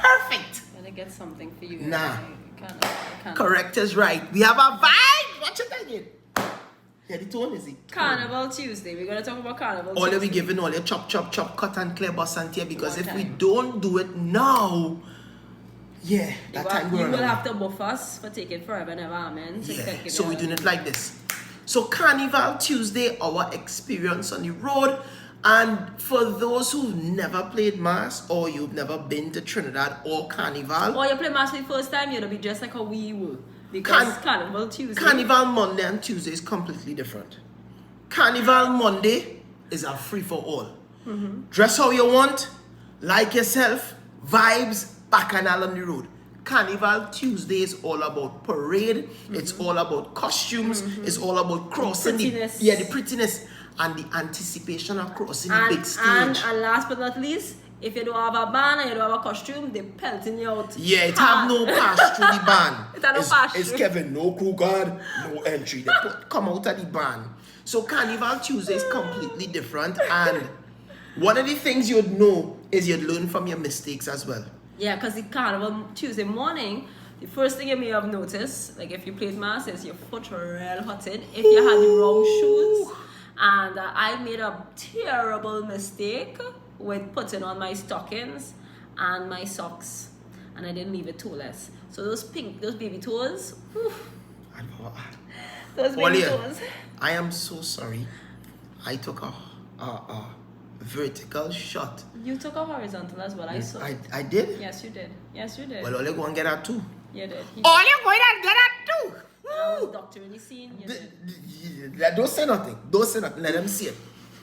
perfect. Gonna get something for you. Nah. You can't. Correct is right. We have a vibe. Watch it again. Yeah, the tone is it. Carnival Tuesday. We're gonna talk about Carnival All Tuesday. we giving all your chop, cut and clear bus and here because One if we time. don't do it now, yeah, that time You we're will on. have to buff us for taking forever and ever, amen. Yeah. So we're doing it like this. So Carnival Tuesday, our experience on the road. And for those who've never played mass or you've never been to Trinidad or Carnival, Or you play mass for the first time, you're gonna be just like how we were. Because Carnival Tuesday. Carnival Monday and Tuesday is completely different. Carnival Monday is a free for all. Dress how you want, like yourself, vibes, bacchanal on the road. Carnival Tuesday is all about parade. It's all about costumes. It's all about crossing the prettiness and the anticipation of crossing the big stage. And last but not least, if you don't have a band and you don't have a costume, they're pelting you out. Yeah, it have no pass through the band. It have no pass It's through. Kevin, no crew guard, no entry. They come out of the band. So Carnival Tuesday is completely different, and one of the things you'd know is you'd learn from your mistakes as well. Yeah, because the Carnival Tuesday morning, the first thing you may have noticed, like if you played mass, is your foot real hotted. If you had the wrong shoes, and I made a terrible mistake with putting on my stockings and my socks, and I didn't leave it toeless. So those baby toes, whew, those baby toes. I am so sorry. I took a vertical shot. You took a horizontal as well, I saw. I did? Yes, you did. Yes, you did. Well, all you go and get that too. You did. All you going and get that too. I was doctorally seen. You did. Don't say nothing. Don't say nothing. Let them see it.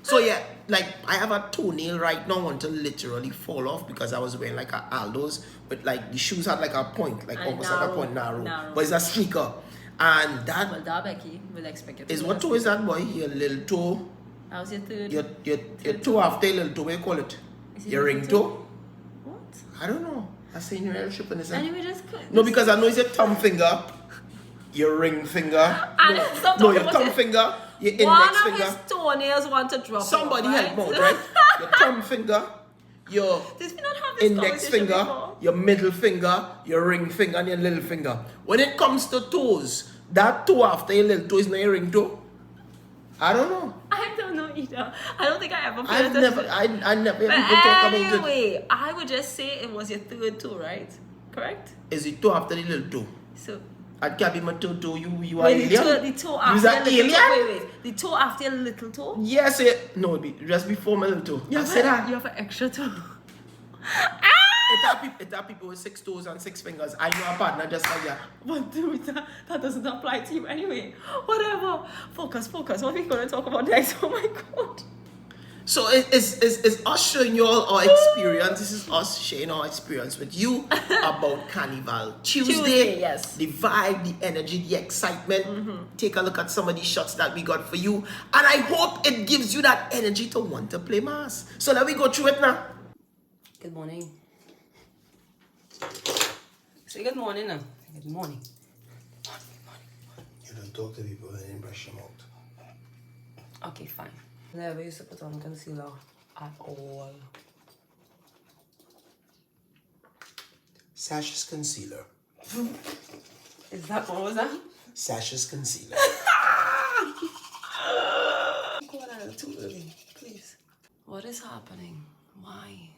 So yeah, like I have a toenail right now want to literally fall off because I was wearing like a Aldo's, but like the shoes had like a point, like And almost like a point narrow. But it's a sneaker. And that Well, that Becky will expect it. is what toe is that, boy? Your little toe. That was your third. Your toe after your little toe, what do you call it? Is it Your ring toe? What? I don't know. I seen your real ship in this. Anyway, just No, because I know it's your thumb finger, your ring finger. And stop No, talking your about thumb it. finger, your index One of finger. his toenails want to drop. Somebody off, help out, right? Your thumb finger, your Did we not have this index conversation finger, before? your middle finger, your ring finger, and your little finger. When it comes to toes, that toe after your little toe is not your ring toe. I don't know. I don't know either. I don't think I ever paid I attention. never hear But people talk about it. anyway, I would just say it was your third toe, right? Correct? Is it toe after the little toe? So I can't be my toe, you are wait, alien? the toe You after that your little toe. alien? Wait. The toe after your little toe? Yes, no, just before my little toe. You I said that. You have an extra toe. It have people with 6 toes and 6 fingers. I know a partner just like that. But dude, that doesn't apply to you anyway. Whatever. Focus. What are we going to talk about next? Oh my God. So it's us showing you all our experience. This is us sharing our experience with you about Carnival Tuesday. Yes. The vibe, the energy, the excitement. Take a look at some of the shots that we got for you. And I hope it gives you that energy to want to play mass. So let me go through it now. Good morning. Say good morning now. Good morning. You don't talk to people and then brush them out. Okay, fine. Never used to put on concealer at all. Sash's concealer. Is that what was that? Sash's concealer. Go on, too early, please. What is happening? Why?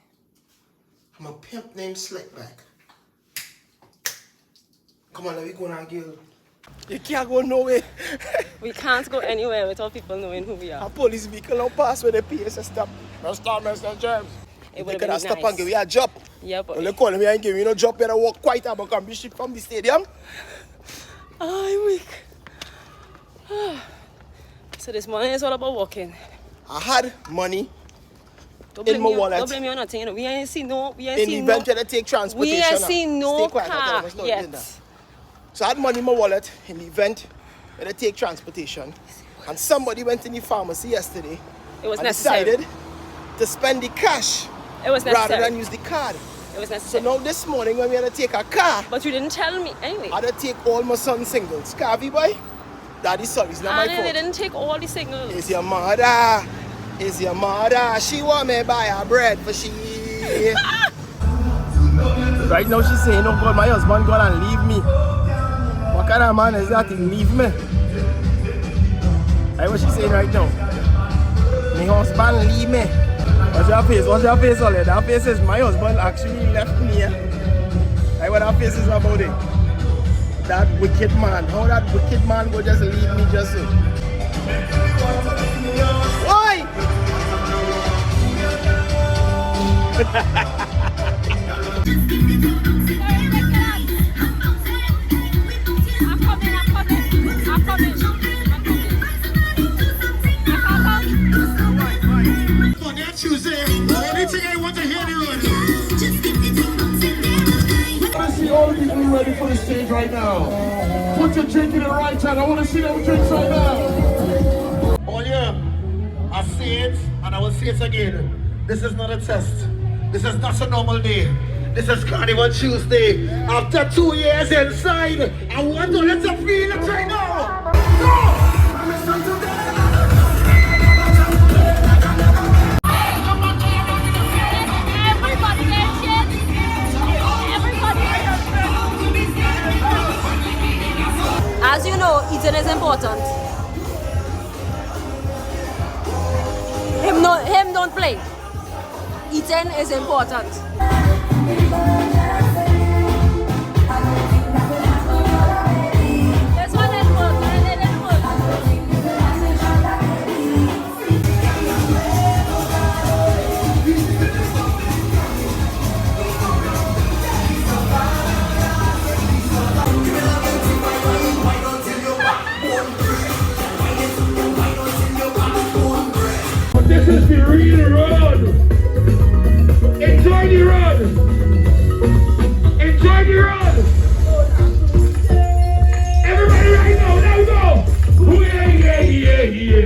I'm a pimp named Slickback. Come on, let me go now, girl. You can't go nowhere. We can't go anywhere without people knowing who we are. A police vehicle don't pass where the PSS stop. Mr. James. It They would could have have stopped been and give nice. you a job. Yeah, but When they call me and give me no job, you gotta walk quite a bit and be shipped from the stadium. I'm weak. So this morning is all about walking. I had money Don't in blame my me. wallet. Don't blame me on nothing. You know, we ain't seen no. We ain't In the seen event no. that they take transportation. We ain't seen no Stay quiet, car I'm not doing yet. that. So I had money in my wallet in the event that they take transportation. And somebody went in the pharmacy yesterday It was and necessary. decided to spend the cash It was rather necessary. than use the card. It was So necessary. now this morning when we had to take a car, But you didn't tell me anyway. I had to take all my son's singles. Carvey boy, daddy sorry, it's not my And they fault. didn't take all the signals. It's your mother. It's your mother. She want me buy her bread for she. Right now she's saying, oh God, my husband gone and leave me. What kind of man is that? He leave me. That's what she's saying right now. My husband leave me. What's your face? What's your face, Ollie? That face is my husband actually left me. That's what that face is about it. That wicked man. How that wicked man go just leave me just so. Why? On that Tuesday, only thing I want to hear you on. I see all the people ready for the stage right now. Put your drink in the right hand. I want to see them drinks right now. All year, I say it and I will say it again. This is not a test. This is not a normal day. This is Carnival Tuesday. After 2 years inside, I want to let you feel it right now. Go! As you know, eating is important. Him don't play. Eating is important. This one didn't work. It didn't work. This is the real run. Enjoy the run. Enjoy the run. Everybody right now, now we go. Yeah.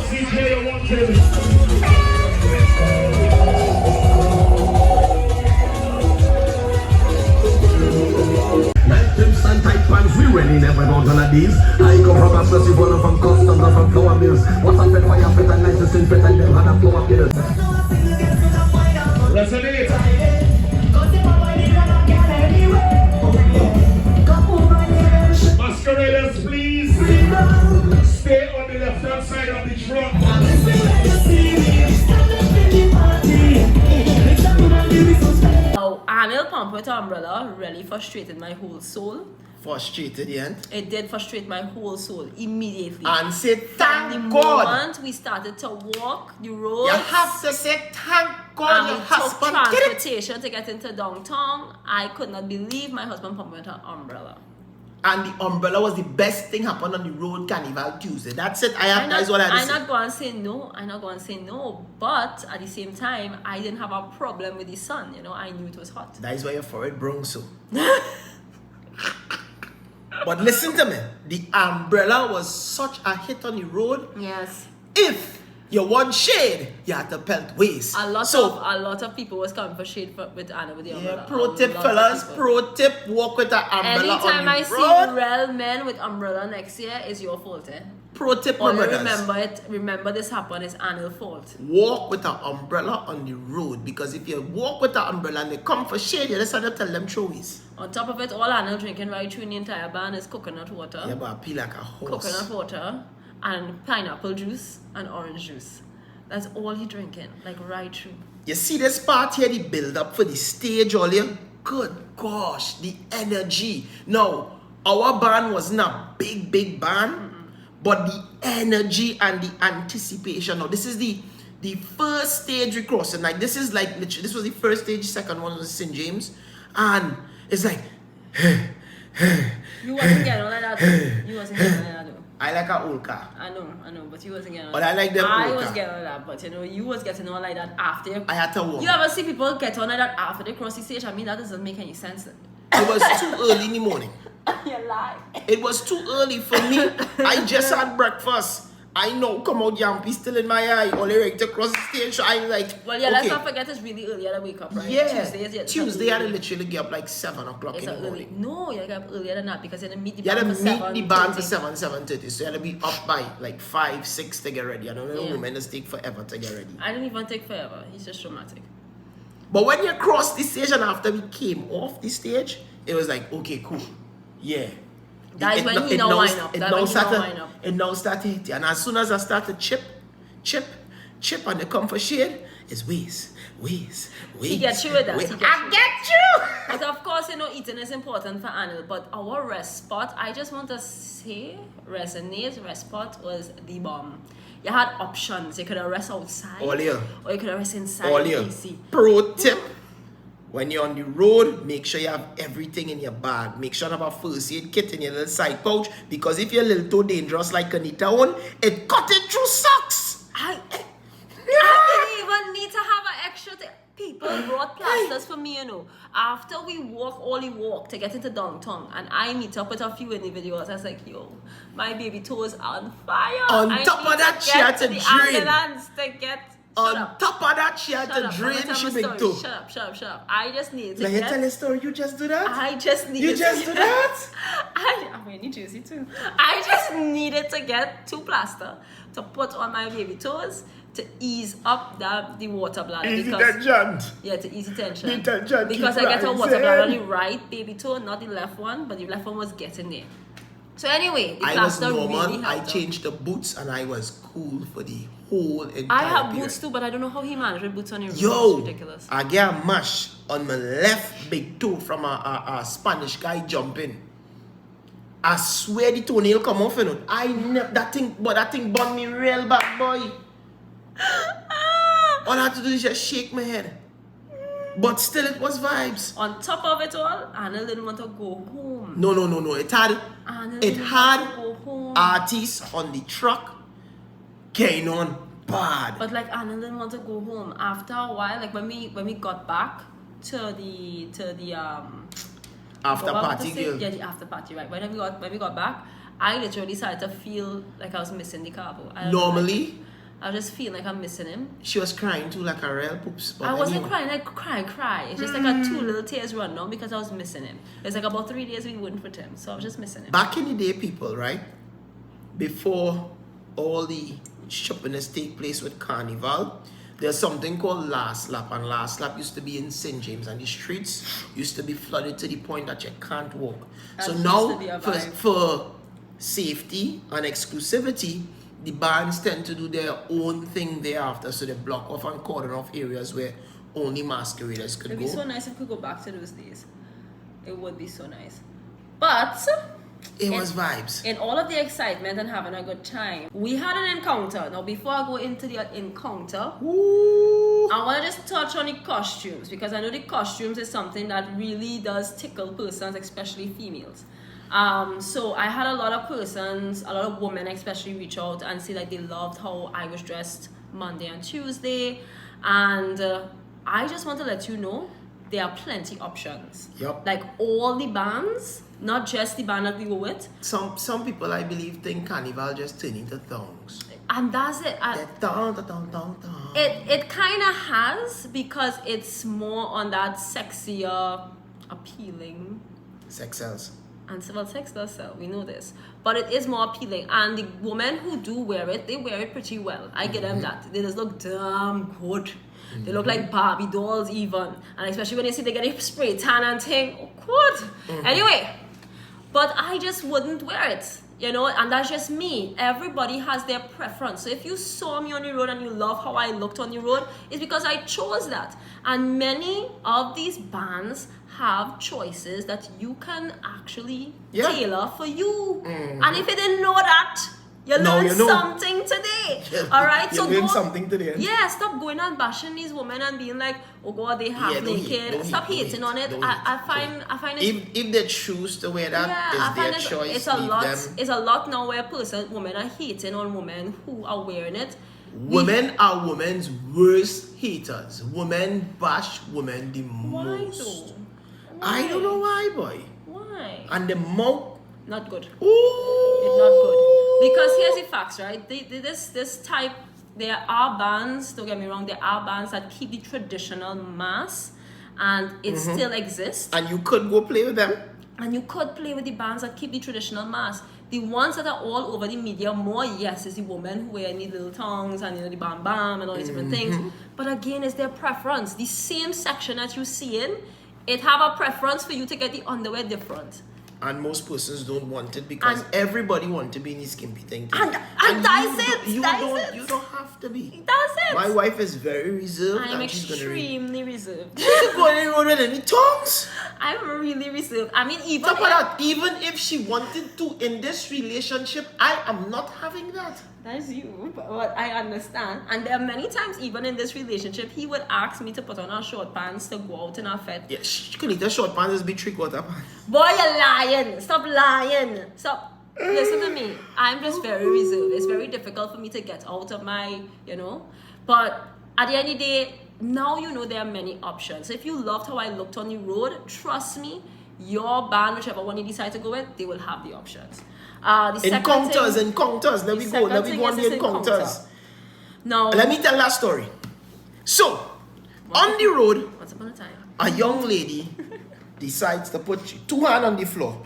CJ wanted. And tight pants, we really never go none of these. I come from a massive one from customs and from flower mills. What's up, fire, fit and nice to sin, fit and them had a flower pills. Listen it. Masqueraders, please stay on the left hand side of the truck. Now, annual pump with umbrella really frustrated my whole soul. Frustrated, yeah? It did frustrate my whole soul immediately. And say the thank God. moment we started to walk the road, You have to say thank God and your we took husband did it. transportation to get into downtown, I could not believe my husband pumped with an umbrella. And the umbrella was the best thing happened on the road Carnival Tuesday. That's it. That's what I had to I'm say. not going to say no. I'm not going to say no. But at the same time, I didn't have a problem with the sun. You know, I knew it was hot. That is why your forehead brown so. But listen to me. The umbrella was such a hit on the road. Yes. If you want shade, you have to pelt waist. A lot of people was coming for shade with Anna with the umbrella. Pro tip, fellas. Pro tip: walk with an umbrella Anytime on I the see road. real men with umbrella next year, it's your fault, eh? Pro tip, All brothers. remember it. Remember this happened. It's Anna's fault. Walk with an umbrella on the road, because if you walk with an umbrella and they come for shade, you just have to tell them throwies. On top of it, all Anna drinking right through the entire ban is coconut water. Yeah, but I pee like a horse. Coconut water and pineapple juice and orange juice. That's all he drinking, like right through. You see this part here, the build up for the stage, all you? Good gosh, the energy. Now, our band wasn't a big band, but the energy and the anticipation. Now, this is the first stage we crossed, and like this is like literally, this was the first stage, second one was St. James, and it's like You wasn't getting on like that. You wasn't getting on like that. I like an old car. I know, but you wasn't getting on. But I like them I old was car. getting on that, but you know, you was getting on like that after. I had to walk. You ever see people get on like that after they cross the stage? I mean, that doesn't make any sense. It was too early in the morning. You lie. It was too early for me. I just had breakfast. I know, come out, Yampy still in my eye. Only ready to cross the stage. So I'm like, Well, yeah, let's not forget it's really early to wake up, right? Yeah. Tuesday, I literally get up like 7 o'clock in the morning. No, you get up earlier than that because you had to meet the You had band to for meet 7. the band for 7:30. So you had to be up by like 5, 6 to get ready. I don't know, Yeah. women just take forever to get ready. I didn't even take forever. It's just traumatic. But when you cross the stage and after we came off the stage, it was like, okay, cool. Yeah. That's when you know wind up. It now started to hit you. And as soon as I start to chip, and they come for shade, it's ways. He gets you with that. I get you! But of course, eating is important for Anil. But our rest spot, I just want to say, rest spot was the bomb. You had options. You could have rest outside. All here. Or you could have rest inside. All here. AC. Pro tip. When you're on the road, make sure you have everything in your bag. Make sure you have a first aid kit in your little side pouch. Because if you're a little too dangerous like Anita own, it cut it through socks. I didn't even need to have an extra thing. People brought plasters for me, After we all the walk to get into downtown, and I meet up with a few individuals, I was like, yo, my baby toe is on fire. On top of that, she had to drain. Ambulance to get... On top of that, she had to drain she big toe. Shut up. I just need to Let me tell you a story. You just do that? I just needed You just do that? I'm in New Jersey too. I just needed to get 2 plaster to put on my baby toes to ease up the water bladder. Easy tension. Yeah, to easy tension. The tension Because I keep get a water bladder on rising. the right baby toe, not the left one, but the left one was getting there. So anyway, the I was plaster normal. really I helped. changed the boots and I was cool for the whole entire I have period. boots too, but I don't know how he managed with boots on your Yo, It's ridiculous. I get a mash on my left big toe from a Spanish guy jumping. I swear the toenail come off, that thing burned me real bad, boy. All I had to do is just shake my head. But still, it was vibes. On top of it all, Anna didn't want to go home. No. It had Anna it didn't had want to go home. artists on the truck getting on bad. But like Anna didn't want to go home. After a while, like when we got back to the After what party, was it? girl. Yeah, the after party, right? When we got back, I literally started to feel like I was missing the carbo. Normally, I was just feeling like I'm missing him. she was crying too, like a real poops. But I wasn't anyway. crying, like cry. It's just like a 2 little tears run down because I was missing him. It's like about 3 days we wouldn't put him, so I was just missing him. Back in the day, people, right? Before all the shoppiness take place with Carnival, there's something called Last Lap, and Last Lap used to be in St. James, and the streets used to be flooded to the point that you can't walk. So That now, used to be a vibe. for safety and exclusivity, the bands tend to do their own thing thereafter, so they block off and cordon off areas where only masqueraders could It'd go. be so nice if we could go back to those days. It would be so nice. But It was vibes. in all of the excitement and having a good time, we had an encounter. Now, before I go into the encounter, Ooh. I want to just touch on the costumes because I know the costumes is something that really does tickle persons, especially females. So I had a lot of women especially reach out and say like they loved how I was dressed Monday and Tuesday, and I just want to let you know there are plenty options. Yup. Like all the bands, not just the band that we were with, Some people, I believe, think Carnival just turn into thongs. and that's it. Thong. It kind of has because it's more on that sexier, appealing. Sex sells. And sex does sell, we know this. But it is more appealing. And the women who do wear it, they wear it pretty well. I give them that. They just look damn good. They look like Barbie dolls even. And especially when you see they get a spray tan and thing. Oh, good. Anyway, but I just wouldn't wear it. And that's just me. Everybody has their preference. So if you saw me on the road and you love how I looked on the road, it's because I chose that. And many of these bands have choices that you can actually tailor for you. And if you didn't know that, you learned something today. All right, you learned something today. Yeah, stop going and bashing these women and being like, oh God, they have naked. Stop hating on it. I find it. If they choose to wear that, it's their choice. It's a lot now where women are hating on women who are wearing it. Women are women's worst haters. Women bash women the Why most. though? I don't know why, boy. Why? And the mouth. Not good. Ooh. It's not good. Because here's the facts, right? This type, there are bands, don't get me wrong, there are bands that keep the traditional mass and it still exists. And you could go play with them. And you could play with the bands that keep the traditional mass. The ones that are all over the media more, yes, is the women who wear the little tongues and the bam bam and all these different things. But again, it's their preference. The same section that you're seeing, it have a preference for you to get the underwear different. And most persons don't want it because everybody want to be in this skimpy thing. And that's it. You don't have to be. That's it. My wife is very reserved. I am and she's extremely reserved. She's going to road with any tongues. I'm really reserved. I mean, even if she wanted to in this relationship, I am not having that. That's you, but I understand. And there are many times, even in this relationship, he would ask me to put on our short pants to go out in our fete. Yeah, she can eat her short pants, be 3/4 pants. Boy, you're lying. Stop lying. Stop. Listen to me. I'm just very reserved. It's very difficult for me to get out of my, But at the end of the day, now you know there are many options. If you loved how I looked on the road, trust me, your band, whichever one you decide to go with, they will have the options. Encounters. Let me go on the encounters. No. Let me tell that story. So, on the road, once upon a time, a young lady decides to put 2 hands on the floor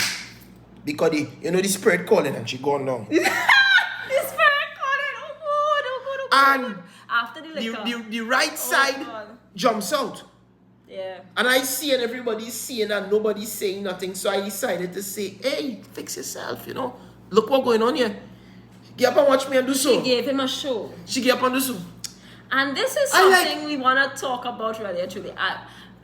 because the spirit calling and she gone down. The spirit calling. Oh God. And after the liquor, the right side jumps out. Yeah. And I see and everybody's seeing and nobody's saying nothing. So I decided to say, hey, fix yourself, Look what's going on here. Get up and watch me and do so. She gave him a show. She get up and do so. And this is something we want to talk about really actually.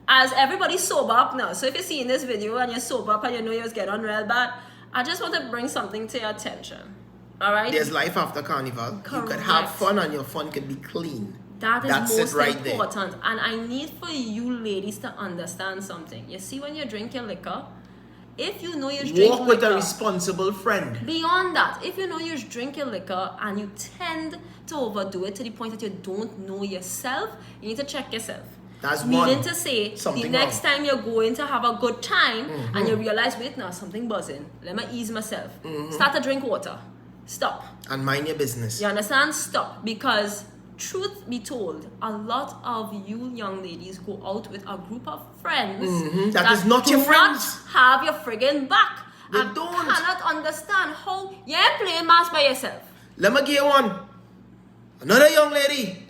As everybody's sober up now. So if you're seeing this video and you're sober up and you know you're getting on real bad, I just want to bring something to your attention. Alright? There's life after Carnival. Correct. You could have fun and your fun can be clean. That's most right important. there. And I need for you ladies to understand something. You see, when you drink your liquor, if you know you drink walk with a responsible friend. Beyond that, if you know you drink your liquor and you tend to overdo it to the point that you don't know yourself, you need to check yourself. That's meaning to say, something the next time you're going to have a good time and you realize, wait, now something buzzing. Let me ease myself. Start to drink water. Stop. And mind your business. You understand? Stop. Because truth be told, a lot of you young ladies go out with a group of friends that is not your friends. Not have your friggin' back. They and don't. Cannot understand how you're playing mass by yourself. Let me give you one. Another young lady.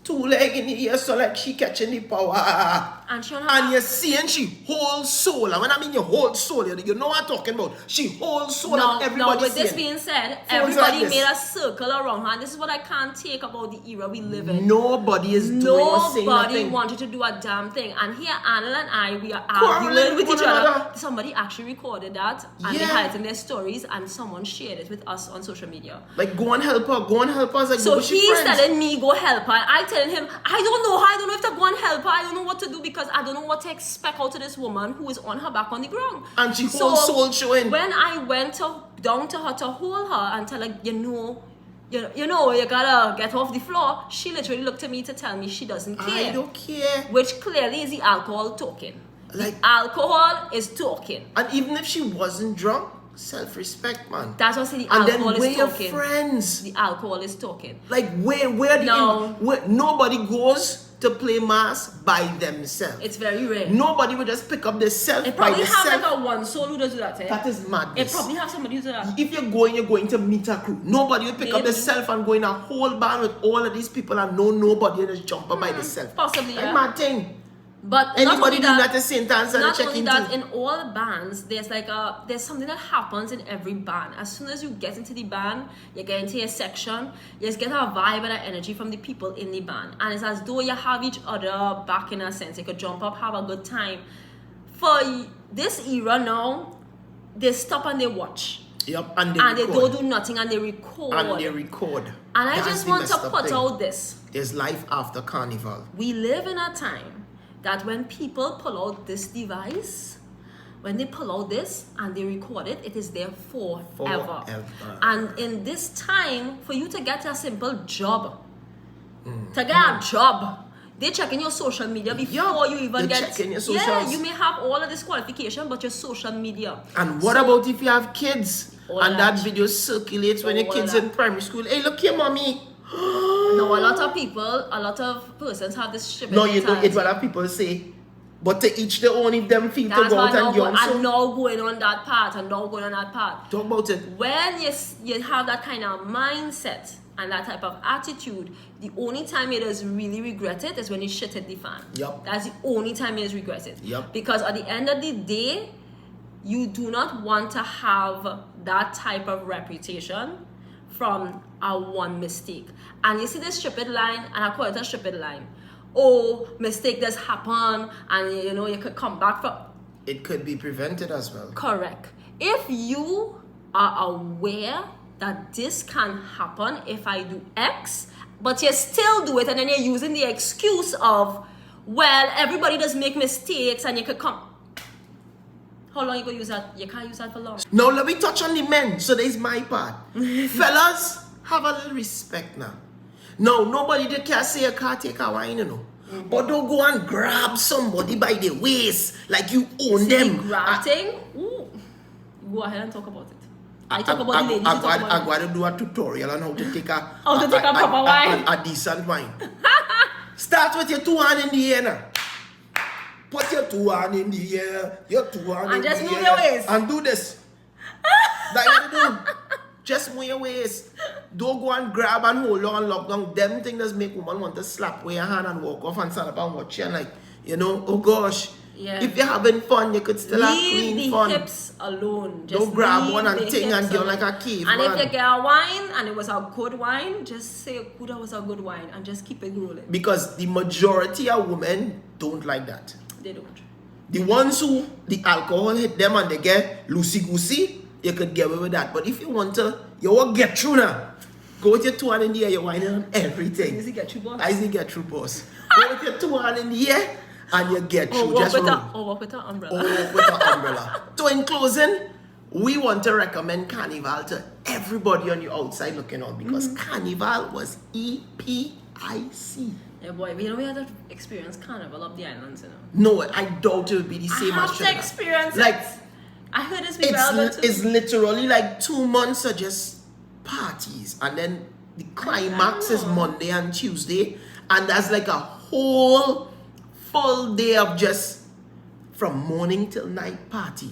2 legs in the ear, so like she catching the power. And you're seeing she whole soul. And when I mean your whole soul, you know what I'm talking about. She whole soul and everybody. No, with this being said, everybody made a circle around her. And this is what I can't take about the era we live in. Nobody is doing or saying nothing. Nobody wanted to do a damn thing. And here, Anna and I, we are arguing with each other. Somebody actually recorded that and they had it in their stories and someone shared it with us on social media. Like, go and help her. Go and help us. Like, so he's telling me, go help her. I telling him, I don't know her. I don't know if to go and help her. I don't know what to do because I don't know what to expect out of this woman who is on her back on the ground. And she whole soul showing. When I went down to her to hold her and tell her, you gotta get off the floor, she literally looked at me to tell me she doesn't care. I don't care. Which clearly is the alcohol talking. Like, the alcohol is talking. And even if she wasn't drunk, self-respect, man. That's what I say, the alcohol is talking. And then we're friends. The alcohol is talking. Like, where nobody goes to play mass by themselves. It's very rare. Nobody would just pick up themselves by themselves. It probably have like a one soul who does that. That is madness. It probably have somebody who does that. If you're going to meet a crew. Nobody will pick up themselves and go in a whole band with all of these people and know nobody and just jump up by themselves. Possibly, Like mad thing. But anybody doing that at the same time, so not only that, in all bands, there's something that happens in every band. As soon as you get into the band, you get into your section, you just get a vibe and an energy from the people in the band. And it's as though you have each other back in a sense. You could jump up, have a good time. For this era now, they stop and they watch. Yep, and they don't do nothing and they record. And I just want to put out this. There's life after Carnival. We live in a time that when people pull out this device, when they pull out this and they record it, it is there forever. And in this time, for you to get a simple job, to get a job, They checking your social media before you even they get. checking your Yeah, socials. you may have all of this qualification, but your social media. And what about if you have kids All and that that. video circulates when your All kids that. in primary school? Hey, look here, mommy. Now, a lot of people, a lot of persons have this shit. No, you know, it's what have people say. But to each their own, if them feel to That's go why out and young. I'm now going on that path and now going on that path. Talk about it. When you have that kind of mindset and that type of attitude, the only time it is really regretted is when you shit hit the fan. Yup. That's the only time it is regretted. Yup. Because at the end of the day, you do not want to have that type of reputation from a one mistake. And you see this stupid line, and I call it a stupid line. Oh, mistake does happen, and you know you could come back from. It could be prevented as well. Correct. If you are aware that this can happen if I do X, but you still do it, and then you're using the excuse of, well, everybody does make mistakes, and you could come. How long you gonna use that? You can't use that for long. Now let me touch on the men. So there's my part. Fellas, have a little respect now. No, nobody they can say you can't take a wine, you know. But don't go and grab somebody by the waist like you own See them. the grab thing? Ooh. Go ahead and talk about it. I talk about the ladies. You talk about I'm going to do a tutorial on how to take a proper wine. A decent wine. Start with your two hands in the air now. Put your two hands in the air. Your two hands in the air. And just move your waist. And do this. That's what you do. Just move your waist. Don't go and grab and hold on and lock down. Them things that make woman want to slap with your hand and walk off and stand up and watch you and like, you know, oh gosh. Yeah. If you're having fun, you could still have leave clean the fun. hips alone. Just Don't grab leave one and the ting and hips go alone. like a cave, And man. if you get a wine and it was a good wine, just say, "Oh, that was a good wine," and just keep it rolling. Because the majority of women don't like that. They don't. The ones who the alcohol hit them and they get loosey-goosey, you could get away with that. But if you want to, you won't get through now. Go with your two hands in the air, you're whining on everything. Easy get through, boss. I easy get through, boss. Go with your two hands in the air and you get through. Walk Just with roll. walk with an umbrella. Or with an umbrella. So in closing, we want to recommend Carnival to everybody on the outside looking on because Carnival was EPIC. Yeah, boy, we had to experience Carnival of the islands, you know. No, I doubt it would be the same I as have to Trinidad. experience Like, it. I heard it's been relevant too. it's literally like 2 months of just parties, and then the climax is Monday and Tuesday, and that's like a whole full day of just from morning till night party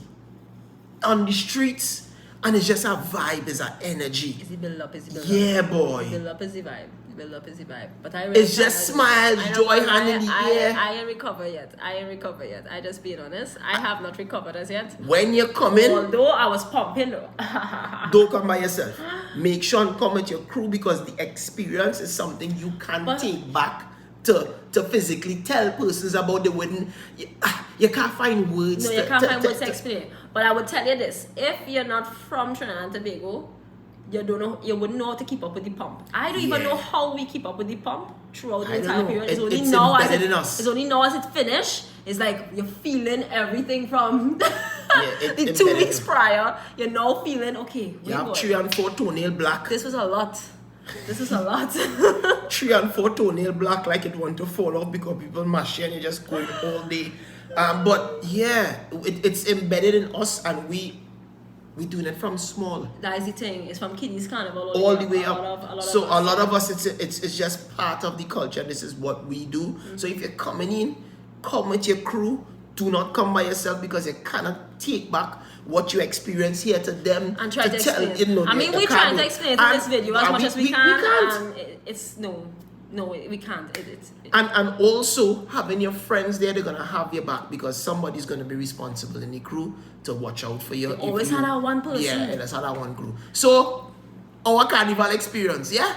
on the streets, and it's just a vibe, it's an energy. Is it build up? Is it build up? Yeah, boy. Build up is the vibe. Build up is the vibe. But I really It's just smiles, I know, joy, but hand in the air. I ain't recovered yet. I just being honest. I have not recovered as yet. When you come in, Although I was pumping though. don't come by yourself. Make sure and come with your crew because the experience is something you can't take back to physically tell persons about. The wedding. You can't find words. No, you can't find words to explain it. But I would tell you this: if you're not from Trinidad and Tobago, you don't know. You wouldn't know how to keep up with the pump. I don't even know how we keep up with the pump throughout the I don't entire know. period. It's It's embedded in us. only now as it finished. It's like you're feeling everything from it's the 2 embedded weeks in. prior. You're now feeling okay. You have 3 and 4 toenail black. This was a lot. This is a lot. 3 and 4 toenail black like it want to fall off because people mash and you just going all day. But yeah, it's embedded in us and we doing it from small. That is the thing. It's from Kiddies Carnival All the way up. A lot of us, it's just part of the culture. This is what we do. So if you're coming in, come with your crew. Do not come by yourself because you cannot take back what you experience here to them and try to explain. You know, I mean, we're trying to explain it in this video as much as we can. We can't. And it's we can't. And also having your friends there, they're gonna have your back because somebody's gonna be responsible in the crew to watch out for you. Always had our one person. Yeah, that's had our one crew. So our Carnival experience, yeah.